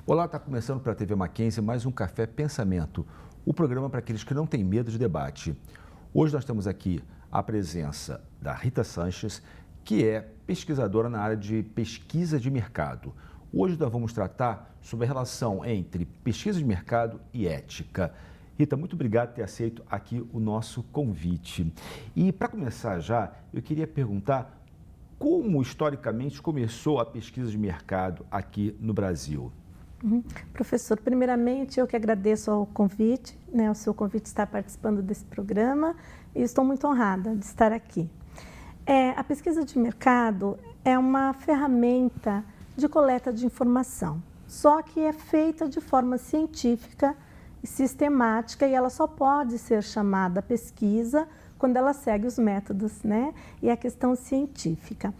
Olá, está começando para a TV Mackenzie mais um Café Pensamento, o programa para aqueles que não têm medo de debate. Hoje nós temos aqui a presença da Rita Sanches, que é pesquisadora na área de pesquisa de mercado. Hoje nós vamos tratar sobre a relação entre pesquisa de mercado e ética. Rita, muito obrigado por ter aceito aqui o nosso convite. E para começar já, eu queria perguntar como historicamente começou a pesquisa de mercado aqui no Brasil? Professor, primeiramente eu que agradeço ao convite, o seu convite estar participando desse programa e estou muito honrada de estar aqui. A pesquisa de mercado é uma ferramenta de coleta de informação, só que é feita de forma científica e sistemática e ela só pode ser chamada pesquisa quando ela segue os métodos, e a questão científica.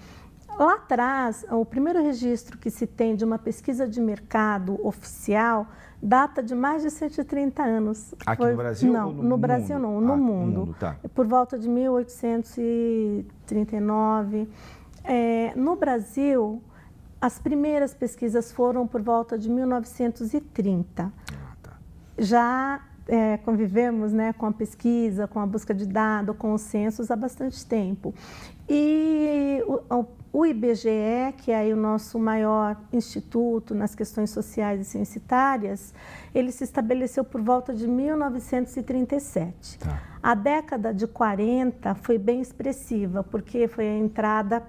Lá atrás, o primeiro registro que se tem de uma pesquisa de mercado oficial data de mais de 130 anos. Aqui no Brasil? Não, no Brasil não, no mundo. Tá. Por volta de 1839. No Brasil, as primeiras pesquisas foram por volta de 1930. Tá. Já convivemos com a pesquisa, com a busca de dados, com os censos há bastante tempo. E o IBGE, que é aí o nosso maior instituto nas questões sociais e censitárias, ele se estabeleceu por volta de 1937. Tá. A década de 40 foi bem expressiva, porque foi a entrada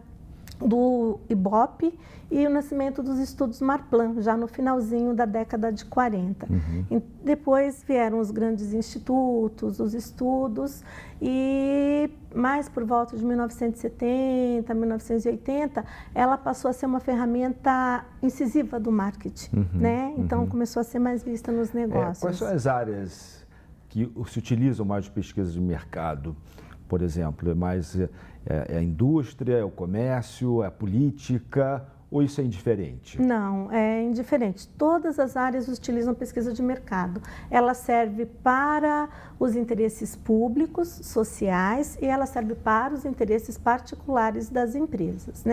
do IBOP e o nascimento dos estudos Marplan, já no finalzinho da década de 40. E depois vieram os grandes institutos, os estudos, e mais por volta de 1970, 1980, ela passou a ser uma ferramenta incisiva do marketing, Então começou a ser mais vista nos negócios. Quais são as áreas que se utilizam mais de pesquisa de mercado? Por exemplo, é a indústria, é o comércio, é a política, ou isso é indiferente? Não, é indiferente. Todas as áreas utilizam pesquisa de mercado. Ela serve para os interesses públicos, sociais, e ela serve para os interesses particulares das empresas,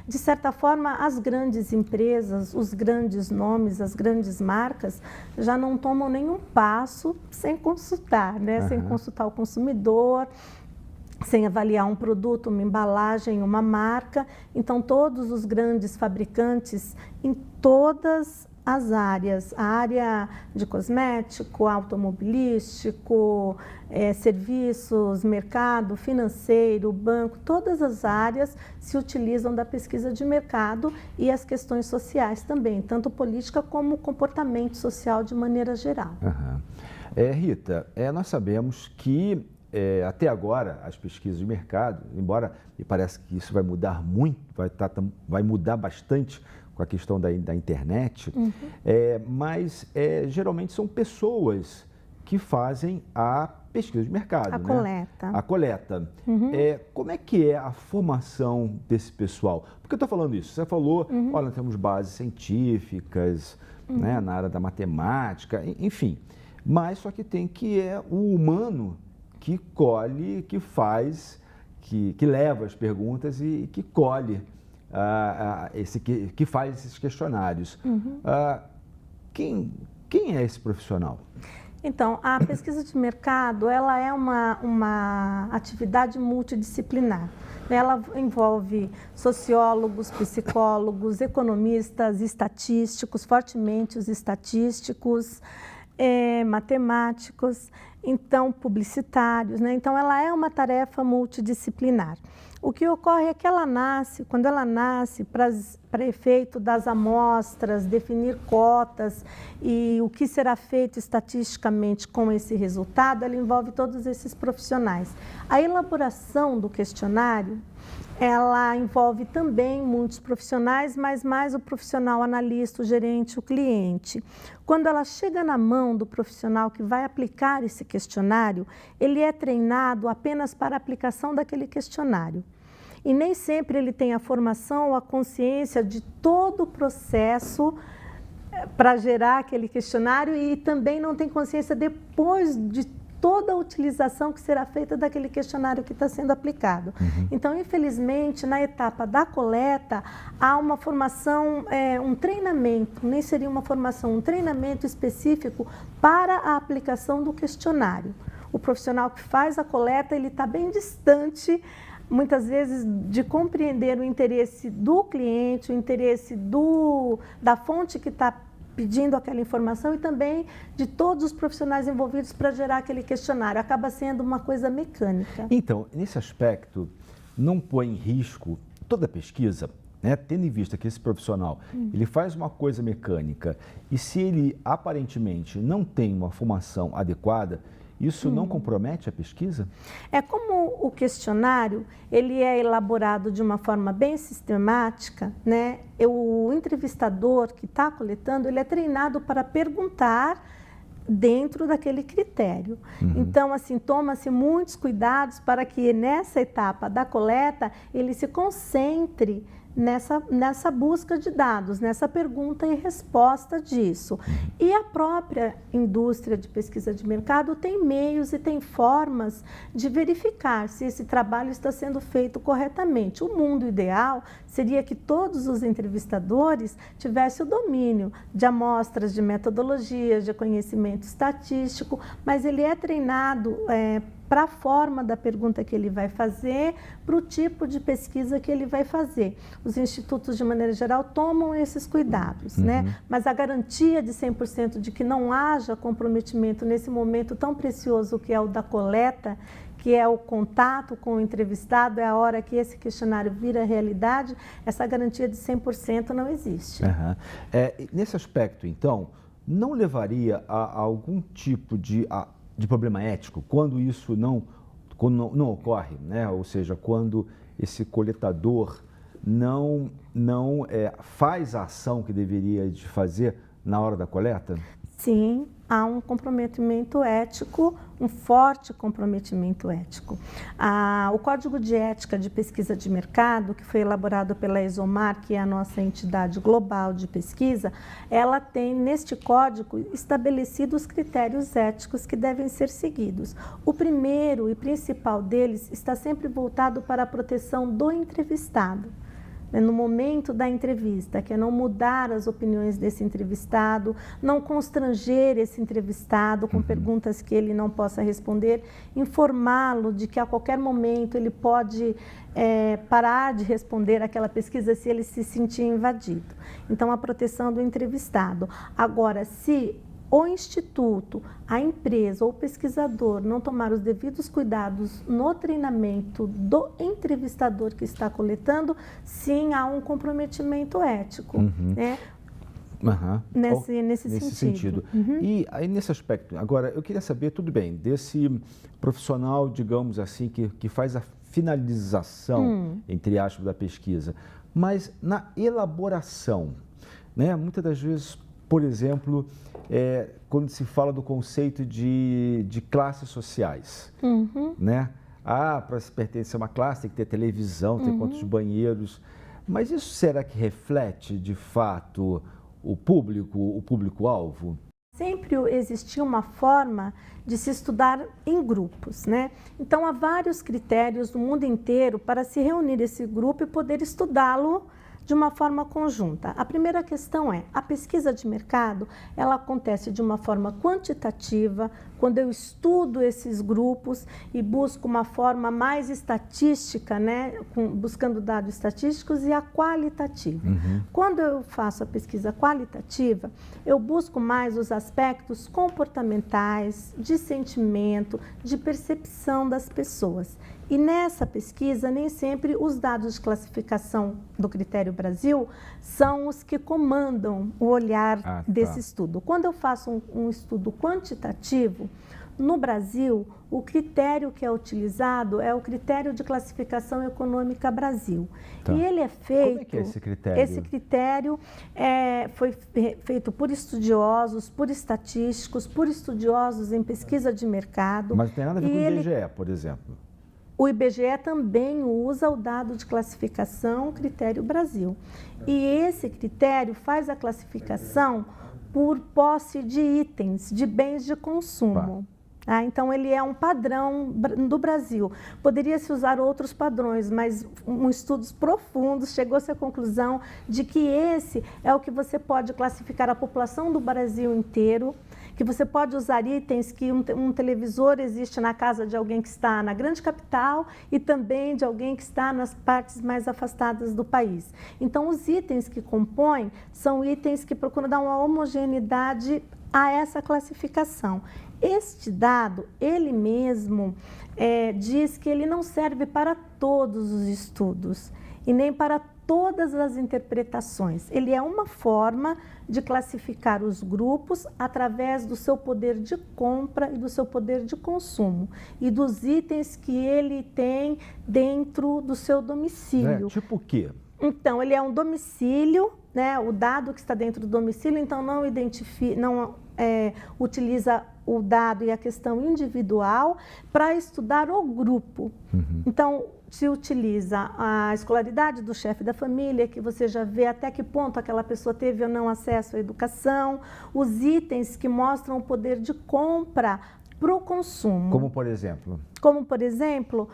De certa forma, as grandes empresas, os grandes nomes, as grandes marcas, já não tomam nenhum passo sem consultar, Sem consultar o consumidor, sem avaliar um produto, uma embalagem, uma marca. Então, todos os grandes fabricantes em todas as áreas, a área de cosmético, automobilístico, serviços, mercado, financeiro, banco, todas as áreas se utilizam da pesquisa de mercado e as questões sociais também, tanto política como comportamento social de maneira geral. Rita, nós sabemos que até agora, as pesquisas de mercado, embora me parece que isso vai mudar muito, vai mudar bastante com a questão da internet, mas geralmente são pessoas que fazem a pesquisa de mercado. A coleta. Como é que é a formação desse pessoal? Por que eu estou falando isso? Você falou, olha, nós temos bases científicas, na área da matemática, enfim, mas só que tem o humano que colhe, que faz, que leva as perguntas e que colhe, que faz esses questionários. Quem é esse profissional? Então, a pesquisa de mercado, ela é uma atividade multidisciplinar. Ela envolve sociólogos, psicólogos, economistas, estatísticos, fortemente os estatísticos, matemáticos, então publicitários, Então ela é uma tarefa multidisciplinar. O que ocorre é que quando ela nasce para efeito das amostras, definir cotas e o que será feito estatisticamente com esse resultado, ela envolve todos esses profissionais. A elaboração do questionário, ela envolve também muitos profissionais, mas mais o profissional analista, o gerente, o cliente. Quando ela chega na mão do profissional que vai aplicar esse questionário, ele é treinado apenas para a aplicação daquele questionário. E nem sempre ele tem a formação ou a consciência de todo o processo para gerar aquele questionário e também não tem consciência depois de toda a utilização que será feita daquele questionário que está sendo aplicado. Então, infelizmente, na etapa da coleta, há uma formação, um treinamento, nem seria uma formação, um treinamento específico para a aplicação do questionário. O profissional que faz a coleta, ele está bem distante, muitas vezes, de compreender o interesse do cliente, o interesse da fonte que está pedindo aquela informação e também de todos os profissionais envolvidos para gerar aquele questionário. Acaba sendo uma coisa mecânica. Então, nesse aspecto, não põe em risco toda a pesquisa, né? Tendo em vista que esse profissional ele faz uma coisa mecânica e se ele aparentemente não tem uma formação adequada, isso não compromete a pesquisa? É como o questionário, ele é elaborado de uma forma bem sistemática, né? O entrevistador que está coletando, ele é treinado para perguntar dentro daquele critério. Então, assim, toma-se muitos cuidados para que nessa etapa da coleta, ele se concentre nessa busca de dados, nessa pergunta e resposta disso. E a própria indústria de pesquisa de mercado tem meios e tem formas de verificar se esse trabalho está sendo feito corretamente. O mundo ideal seria que todos os entrevistadores tivessem o domínio de amostras, de metodologias, de conhecimento estatístico, mas ele é treinado para a forma da pergunta que ele vai fazer, para o tipo de pesquisa que ele vai fazer. Os institutos, de maneira geral, tomam esses cuidados, né? Mas a garantia de 100% de que não haja comprometimento nesse momento tão precioso que é o da coleta, que é o contato com o entrevistado, é a hora que esse questionário vira realidade, essa garantia de 100% não existe. Nesse aspecto, então, não levaria a algum tipo de problema ético quando isso não ocorre, né? Ou seja, quando esse coletador não faz a ação que deveria de fazer na hora da coleta? Sim, há um comprometimento ético, um forte comprometimento ético. O Código de Ética de Pesquisa de Mercado, que foi elaborado pela ESOMAR, que é a nossa entidade global de pesquisa, ela tem neste código estabelecido os critérios éticos que devem ser seguidos. O primeiro e principal deles está sempre voltado para a proteção do entrevistado. No momento da entrevista, que é não mudar as opiniões desse entrevistado, não constranger esse entrevistado com perguntas que ele não possa responder, informá-lo de que a qualquer momento ele pode parar de responder aquela pesquisa se ele se sentir invadido. Então, a proteção do entrevistado. Agora, se o instituto, a empresa ou o pesquisador não tomar os devidos cuidados no treinamento do entrevistador que está coletando, sim, há um comprometimento ético, né? Nesse sentido. E aí, nesse aspecto, agora, eu queria saber, tudo bem, desse profissional, digamos assim, que faz a finalização, entre aspas, da pesquisa, mas na elaboração, né? Muitas das vezes, por exemplo, quando se fala do conceito de classes sociais, né? Para se pertencer a uma classe tem que ter televisão, ter quantos banheiros, mas isso será que reflete, de fato, o público-alvo? Sempre existiu uma forma de se estudar em grupos, né? Então, há vários critérios no mundo inteiro para se reunir esse grupo e poder estudá-lo de uma forma conjunta. A primeira questão é, a pesquisa de mercado, ela acontece de uma forma quantitativa, quando eu estudo esses grupos e busco uma forma mais estatística, né, buscando dados estatísticos, e a qualitativa. Quando eu faço a pesquisa qualitativa, eu busco mais os aspectos comportamentais, de sentimento, de percepção das pessoas. E nessa pesquisa, nem sempre os dados de classificação do Critério Brasil são os que comandam o olhar desse estudo. Quando eu faço um estudo quantitativo, no Brasil, o critério que é utilizado é o Critério de Classificação Econômica Brasil. E ele é feito... Como é que é esse critério? Esse critério foi feito por estudiosos, por estatísticos, por estudiosos em pesquisa de mercado. Mas não tem nada a ver com o IBGE, por exemplo. O IBGE também usa o dado de classificação Critério Brasil. E esse critério faz a classificação por posse de itens, de bens de consumo. Então, ele é um padrão do Brasil. Poderia-se usar outros padrões, mas estudos profundos chegou-se à conclusão de que esse é o que você pode classificar a população do Brasil inteiro, que você pode usar itens que um televisor existe na casa de alguém que está na grande capital e também de alguém que está nas partes mais afastadas do país. Então, os itens que compõem são itens que procuram dar uma homogeneidade a essa classificação. Este dado, ele mesmo diz que ele não serve para todos os estudos e nem para todas as interpretações. Ele é uma forma de classificar os grupos através do seu poder de compra e do seu poder de consumo e dos itens que ele tem dentro do seu domicílio. Tipo o quê? Então, ele é um domicílio, né? O dado que está dentro do domicílio, então não utiliza o dado e a questão individual para estudar o grupo. Então, se utiliza a escolaridade do chefe da família, que você já vê até que ponto aquela pessoa teve ou não acesso à educação, os itens que mostram o poder de compra para o consumo. Como por exemplo? Como, por exemplo,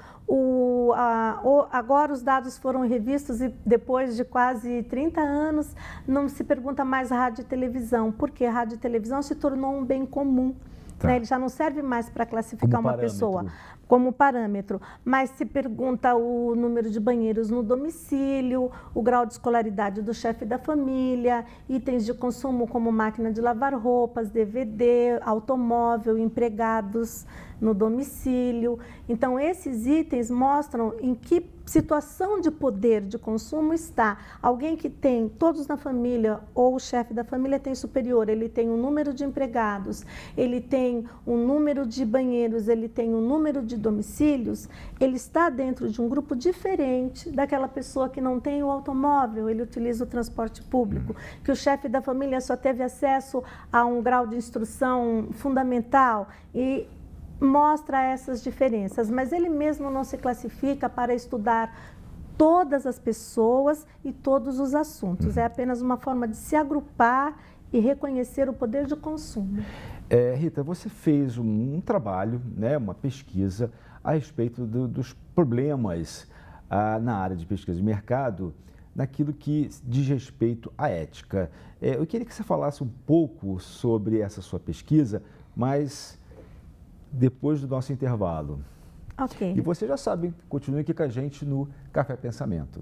agora os dados foram revistos e depois de quase 30 anos não se pergunta mais rádio e televisão, porque a rádio e televisão se tornou um bem comum. Né? Ele já não serve mais para classificar uma pessoa como parâmetro, mas se pergunta o número de banheiros no domicílio, o grau de escolaridade do chefe da família, itens de consumo como máquina de lavar roupas, DVD, automóvel, empregados no domicílio. Então, esses itens mostram em que situação de poder de consumo está. Alguém que tem todos na família ou o chefe da família tem superior, ele tem um número de empregados, ele tem um número de banheiros, ele tem um número de domicílios, ele está dentro de um grupo diferente daquela pessoa que não tem o automóvel, ele utiliza o transporte público, que o chefe da família só teve acesso a um grau de instrução fundamental e mostra essas diferenças, mas ele mesmo não se classifica para estudar todas as pessoas e todos os assuntos. É apenas uma forma de se agrupar e reconhecer o poder de consumo. Rita, você fez um trabalho, né, uma pesquisa a respeito dos problemas na área de pesquisa de mercado, naquilo que diz respeito à ética. Eu queria que você falasse um pouco sobre essa sua pesquisa, mas depois do nosso intervalo. Ok. E você já sabe, continue aqui com a gente no Café Pensamento.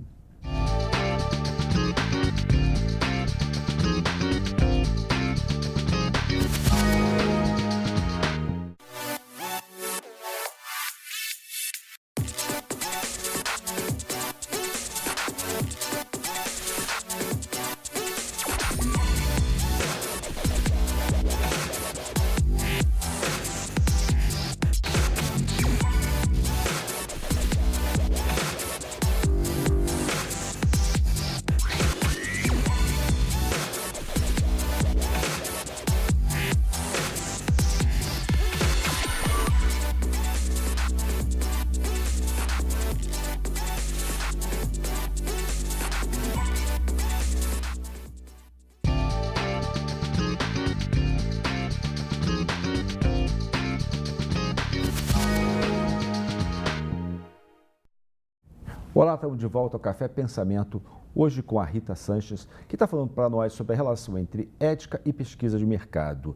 Olá, estamos de volta ao Café Pensamento, hoje com a Rita Sanches, que está falando para nós sobre a relação entre ética e pesquisa de mercado.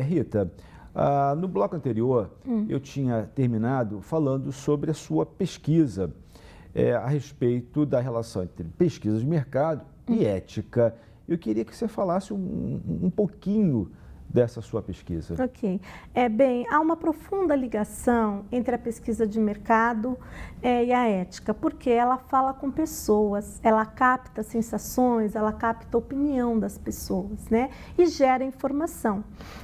Rita, no bloco anterior eu tinha terminado falando sobre a sua pesquisa a respeito da relação entre pesquisa de mercado e ética. Eu queria que você falasse um pouquinho dessa sua pesquisa. Ok. Bem, há uma profunda ligação entre a pesquisa de mercado e a ética, porque ela fala com pessoas, ela capta sensações, ela capta a opinião das pessoas, né? E gera informação.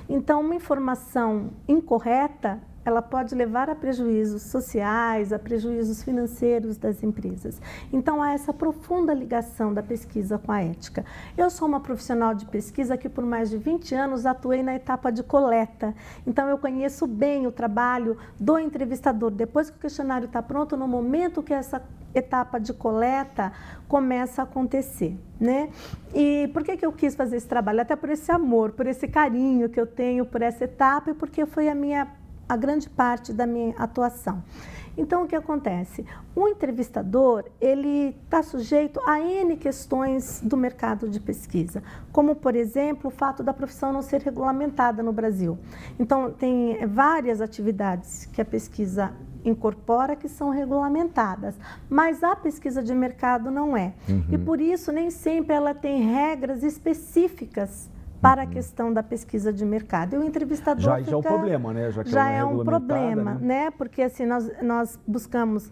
Então, uma informação incorreta, ela pode levar a prejuízos sociais, a prejuízos financeiros das empresas. Então, há essa profunda ligação da pesquisa com a ética. Eu sou uma profissional de pesquisa que por mais de 20 anos atuei na etapa de coleta. Então, eu conheço bem o trabalho do entrevistador. Depois que o questionário está pronto, no momento que essa etapa de coleta começa a acontecer, né? E por que eu quis fazer esse trabalho? Até por esse amor, por esse carinho que eu tenho por essa etapa e porque foi a minha a grande parte da minha atuação. Então, o que acontece? O entrevistador, ele está sujeito a N questões do mercado de pesquisa, como, por exemplo, o fato da profissão não ser regulamentada no Brasil. Então, tem várias atividades que a pesquisa incorpora que são regulamentadas, mas a pesquisa de mercado não é. E por isso, nem sempre ela tem regras específicas para a questão da pesquisa de mercado. E o entrevistador já é um problema, né? Já que já é um problema, né? Porque assim, nós buscamos,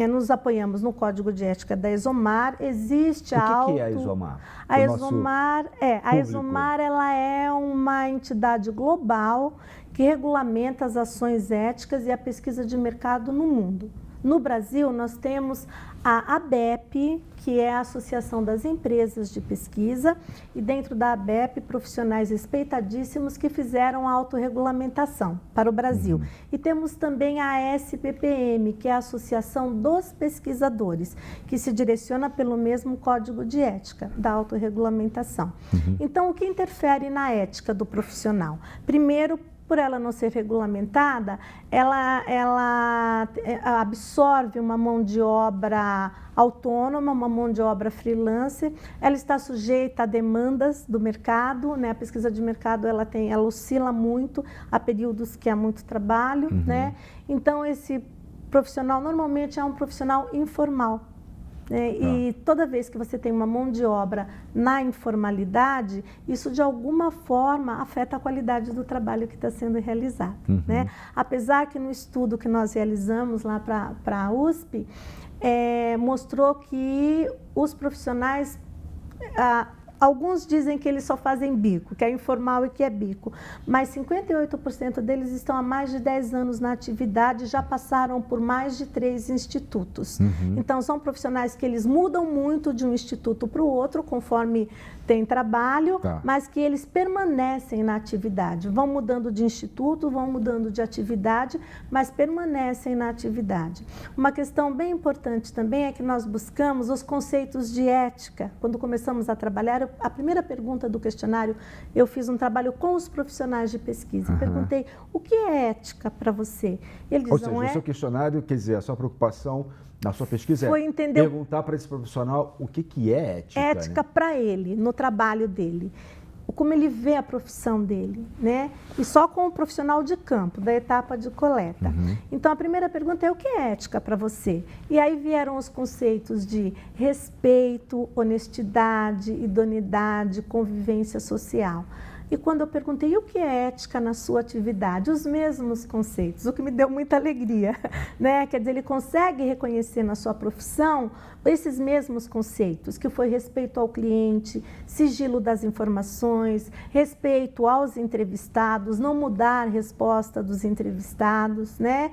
nos apoiamos no Código de Ética da ESOMAR, existe O que é a ESOMAR? A ESOMAR, ela é uma entidade global que regulamenta as ações éticas e a pesquisa de mercado no mundo. No Brasil, nós temos a ABEP, que é a Associação das Empresas de Pesquisa, e dentro da ABEP, profissionais respeitadíssimos que fizeram a autorregulamentação para o Brasil. E temos também a SPPM, que é a Associação dos Pesquisadores, que se direciona pelo mesmo Código de Ética da autorregulamentação. Então, o que interfere na ética do profissional? Primeiro, por ela não ser regulamentada, ela absorve uma mão de obra autônoma, uma mão de obra freelancer, ela está sujeita a demandas do mercado, né? A pesquisa de mercado ela oscila muito, há períodos que há muito trabalho, né? Então, esse profissional normalmente é um profissional informal. E toda vez que você tem uma mão de obra na informalidade, isso de alguma forma afeta a qualidade do trabalho que está sendo realizado. Né? Apesar que no estudo que nós realizamos lá para a USP, mostrou que os profissionais, alguns dizem que eles só fazem bico, que é informal e que é bico, mas 58% deles estão há mais de 10 anos na atividade, já passaram por mais de 3 institutos. Então, são profissionais que eles mudam muito de um instituto para o outro, conforme tem trabalho, mas que eles permanecem na atividade. Vão mudando de instituto, vão mudando de atividade, mas permanecem na atividade. Uma questão bem importante também é que nós buscamos os conceitos de ética. Quando começamos a trabalhar, a primeira pergunta do questionário, eu fiz um trabalho com os profissionais de pesquisa. Perguntei, o que é ética para você? Ele diz, ou seja, o seu questionário, quer dizer, a sua preocupação na sua pesquisa foi entender, perguntar para esse profissional o que é ética. Ética, né? Para ele, no trabalho dele. Como ele vê a profissão dele, né? E só com o profissional de campo, da etapa de coleta. Então, a primeira pergunta é o que é ética para você? E aí vieram os conceitos de respeito, honestidade, idoneidade, convivência social. E quando eu perguntei, e o que é ética na sua atividade? Os mesmos conceitos, o que me deu muita alegria, né? Quer dizer, ele consegue reconhecer na sua profissão esses mesmos conceitos, que foi respeito ao cliente, sigilo das informações, respeito aos entrevistados, não mudar a resposta dos entrevistados, né?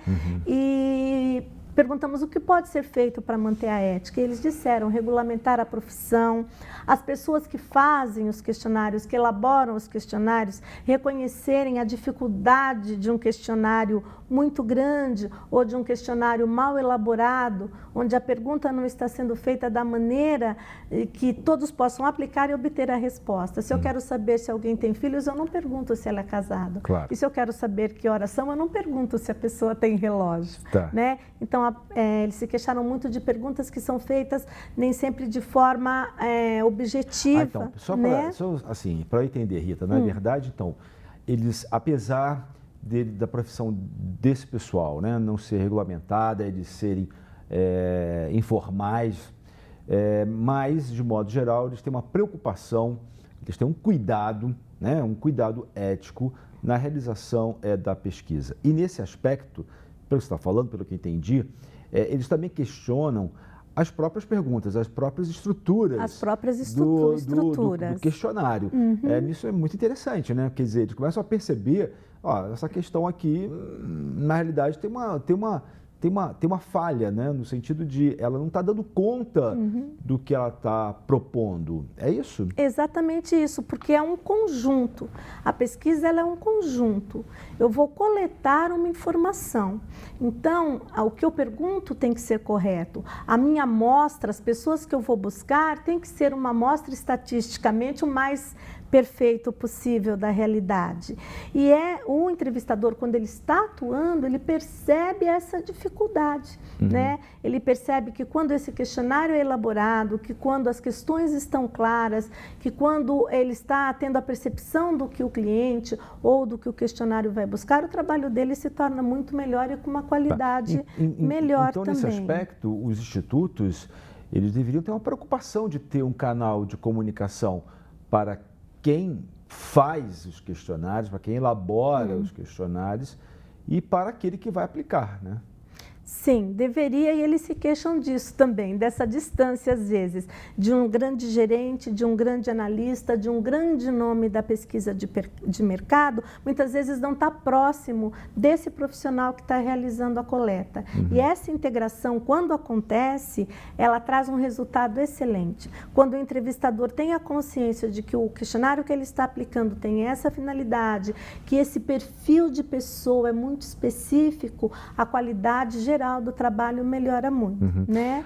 E perguntamos o que pode ser feito para manter a ética. E eles disseram regulamentar a profissão, as pessoas que fazem os questionários, que elaboram os questionários, reconhecerem a dificuldade de um questionário muito grande ou de um questionário mal elaborado, onde a pergunta não está sendo feita da maneira que todos possam aplicar e obter a resposta. Se eu quero saber se alguém tem filhos, eu não pergunto se ela é casada. Claro. E se eu quero saber que horas são, eu não pergunto se a pessoa tem relógio. Né? Então, eles se queixaram muito de perguntas que são feitas nem sempre de forma objetiva. Então, só né? assim, para eu entender, Rita, não é verdade? Então, eles, apesar da profissão desse pessoal, né, não ser regulamentada, de serem informais, mas, de modo geral, eles têm uma preocupação, eles têm um cuidado, né, um cuidado ético na realização da pesquisa. E nesse aspecto, pelo que você está falando, pelo que eu entendi, eles também questionam as próprias perguntas, as próprias estruturas. As próprias estruturas. Do questionário. Isso é muito interessante, né? Quer dizer, eles começam a perceber, essa questão aqui, na realidade, tem tem uma falha, né? No sentido de ela não está dando conta do que ela está propondo. É isso? Exatamente isso, porque é um conjunto. A pesquisa ela é um conjunto. Eu vou coletar uma informação. Então, o que eu pergunto tem que ser correto. A minha amostra, as pessoas que eu vou buscar, tem que ser uma amostra estatisticamente o mais perfeito possível da realidade. E o entrevistador, quando ele está atuando, ele percebe essa dificuldade, né? Ele percebe que quando esse questionário é elaborado, que quando as questões estão claras, que quando ele está tendo a percepção do que o cliente ou do que o questionário vai buscar, o trabalho dele se torna muito melhor e com uma qualidade melhor então, também. Então, nesse aspecto, os institutos, eles deveriam ter uma preocupação de ter um canal de comunicação para quem faz os questionários, para quem elabora os questionários e para aquele que vai aplicar, né? Sim, deveria, e eles se queixam disso também, dessa distância, às vezes, de um grande gerente, de um grande analista, de um grande nome da pesquisa de mercado, muitas vezes não está próximo desse profissional que está realizando a coleta. E essa integração, quando acontece, ela traz um resultado excelente. Quando o entrevistador tem a consciência de que o questionário que ele está aplicando tem essa finalidade, que esse perfil de pessoa é muito específico, a qualidade geral do trabalho melhora muito, né?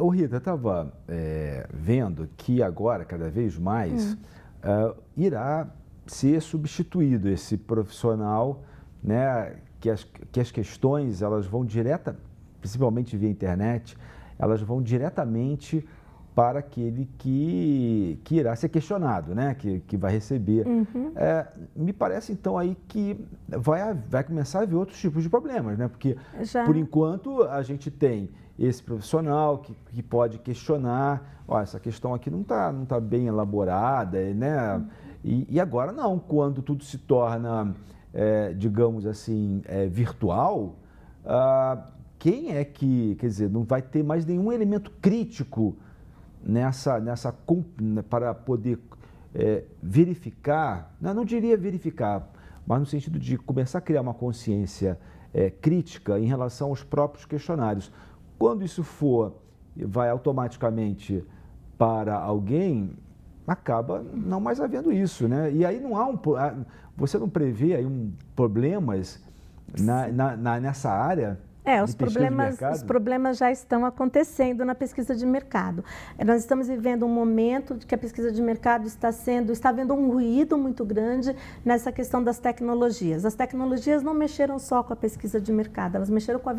O Rita, eu estava vendo que agora, cada vez mais, irá ser substituído esse profissional, né? Que as questões, elas vão principalmente via internet, elas vão diretamente para aquele que irá ser questionado, né? Que vai receber. Me parece, então, aí que vai começar a haver outros tipos de problemas, né? Porque, por enquanto, a gente tem esse profissional que pode questionar, essa questão aqui não tá bem elaborada, né? E agora não, quando tudo se torna, digamos assim, virtual, quem é que, quer dizer, não vai ter mais nenhum elemento crítico para poder verificar, não diria verificar, mas no sentido de começar a criar uma consciência crítica em relação aos próprios questionários. Quando isso vai automaticamente para alguém, acaba não mais havendo isso, né? E aí você não prevê aí problemas nessa área? Os problemas já estão acontecendo na pesquisa de mercado. Nós estamos vivendo um momento de que a pesquisa de mercado está havendo um ruído muito grande nessa questão das tecnologias. As tecnologias não mexeram só com a pesquisa de mercado, elas mexeram com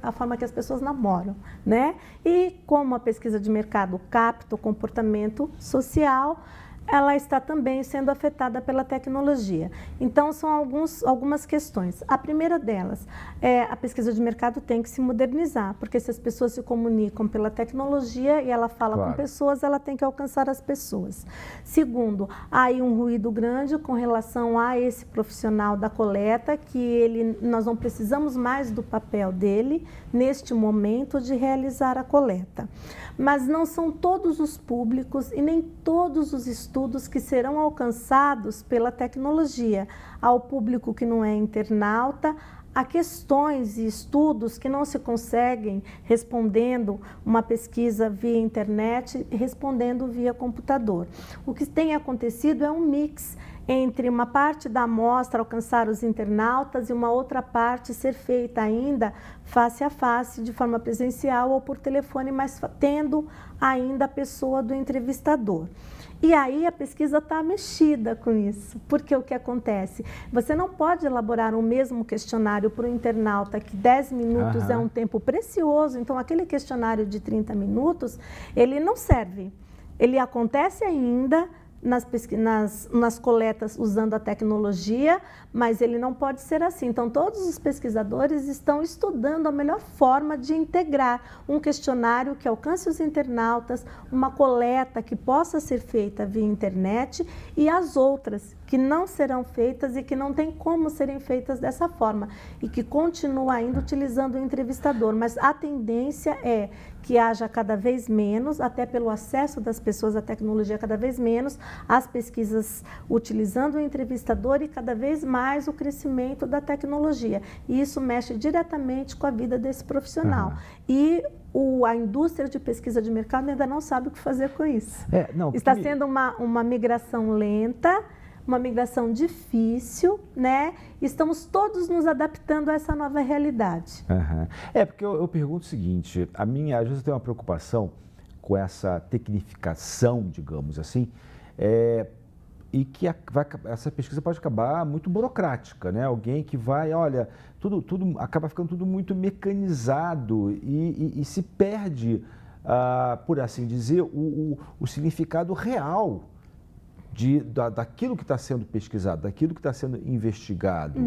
a forma que as pessoas namoram, né? E como a pesquisa de mercado capta o comportamento social, ela está também sendo afetada pela tecnologia. Então, são algumas questões. A primeira delas é a pesquisa de mercado tem que se modernizar, porque se as pessoas se comunicam pela tecnologia e ela fala com pessoas, ela tem que alcançar as pessoas. Segundo, há aí um ruído grande com relação a esse profissional da coleta, que nós não precisamos mais do papel dele neste momento de realizar a coleta. Mas não são todos os públicos e nem todos os estudos que serão alcançados pela tecnologia. Ao público que não é internauta, há questões e estudos que não se conseguem respondendo uma pesquisa via internet, respondendo via computador. O que tem acontecido é um mix entre uma parte da amostra alcançar os internautas e uma outra parte ser feita ainda face a face, de forma presencial ou por telefone, mas tendo ainda a pessoa do entrevistador. E aí a pesquisa está mexida com isso, porque o que acontece? Você não pode elaborar o mesmo questionário para o internauta, que 10 minutos é um tempo precioso, então aquele questionário de 30 minutos, ele não serve. Ele acontece ainda nas coletas usando a tecnologia, mas ele não pode ser assim. Então, todos os pesquisadores estão estudando a melhor forma de integrar um questionário que alcance os internautas, uma coleta que possa ser feita via internet e as outras que não serão feitas e que não tem como serem feitas dessa forma e que continua ainda utilizando o entrevistador, mas a tendência é que haja cada vez menos, até pelo acesso das pessoas à tecnologia cada vez menos, as pesquisas utilizando o entrevistador e cada vez mais o crescimento da tecnologia. E isso mexe diretamente com a vida desse profissional. E a indústria de pesquisa de mercado ainda não sabe o que fazer com isso. Está sendo uma migração lenta, uma migração difícil, né? Estamos todos nos adaptando a essa nova realidade. Porque eu pergunto o seguinte, às vezes eu tenho uma preocupação com essa tecnificação, digamos assim, e que essa pesquisa pode acabar muito burocrática, né? Alguém que vai, olha, tudo acaba ficando tudo muito mecanizado e se perde, por assim dizer, o significado real daquilo que está sendo pesquisado, daquilo que está sendo investigado.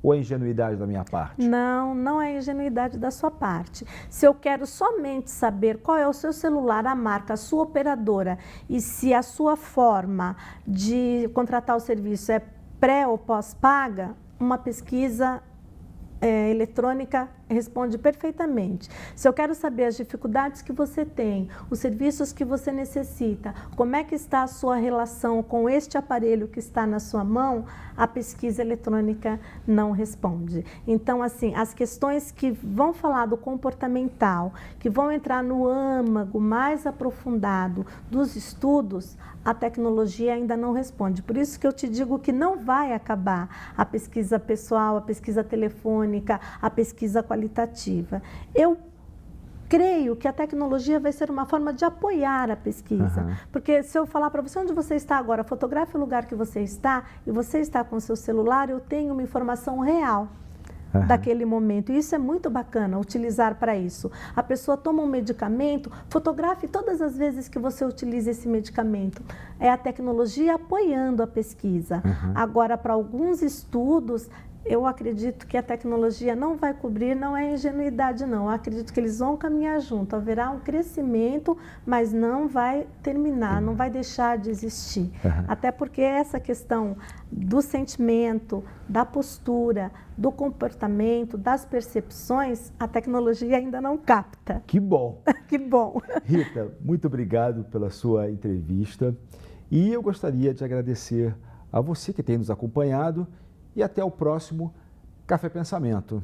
Ou é ingenuidade da minha parte? Não, não é ingenuidade da sua parte. Se eu quero somente saber qual é o seu celular, a marca, a sua operadora e se a sua forma de contratar o serviço é pré ou pós-paga, uma pesquisa eletrônica responde perfeitamente. Se eu quero saber as dificuldades que você tem, os serviços que você necessita, como é que está a sua relação com este aparelho que está na sua mão, a pesquisa eletrônica não responde. Então, assim, as questões que vão falar do comportamental, que vão entrar no âmago mais aprofundado dos estudos, a tecnologia ainda não responde. Por isso que eu te digo que não vai acabar a pesquisa pessoal, a pesquisa telefônica, a pesquisa qualitativa. Eu creio que a tecnologia vai ser uma forma de apoiar a pesquisa. Porque se eu falar para você onde você está agora, fotografe o lugar que você está e você está com o seu celular, eu tenho uma informação real daquele momento. E isso é muito bacana, utilizar para isso. A pessoa toma um medicamento, fotografe todas as vezes que você utiliza esse medicamento. É a tecnologia apoiando a pesquisa. Agora, para alguns estudos, eu acredito que a tecnologia não vai cobrir, não é ingenuidade não, eu acredito que eles vão caminhar junto, haverá um crescimento, mas não vai terminar, não vai deixar de existir. Até porque essa questão do sentimento, da postura, do comportamento, das percepções, a tecnologia ainda não capta. Que bom! Que bom! Rita, muito obrigado pela sua entrevista e eu gostaria de agradecer a você que tem nos acompanhado e até o próximo Café Pensamento.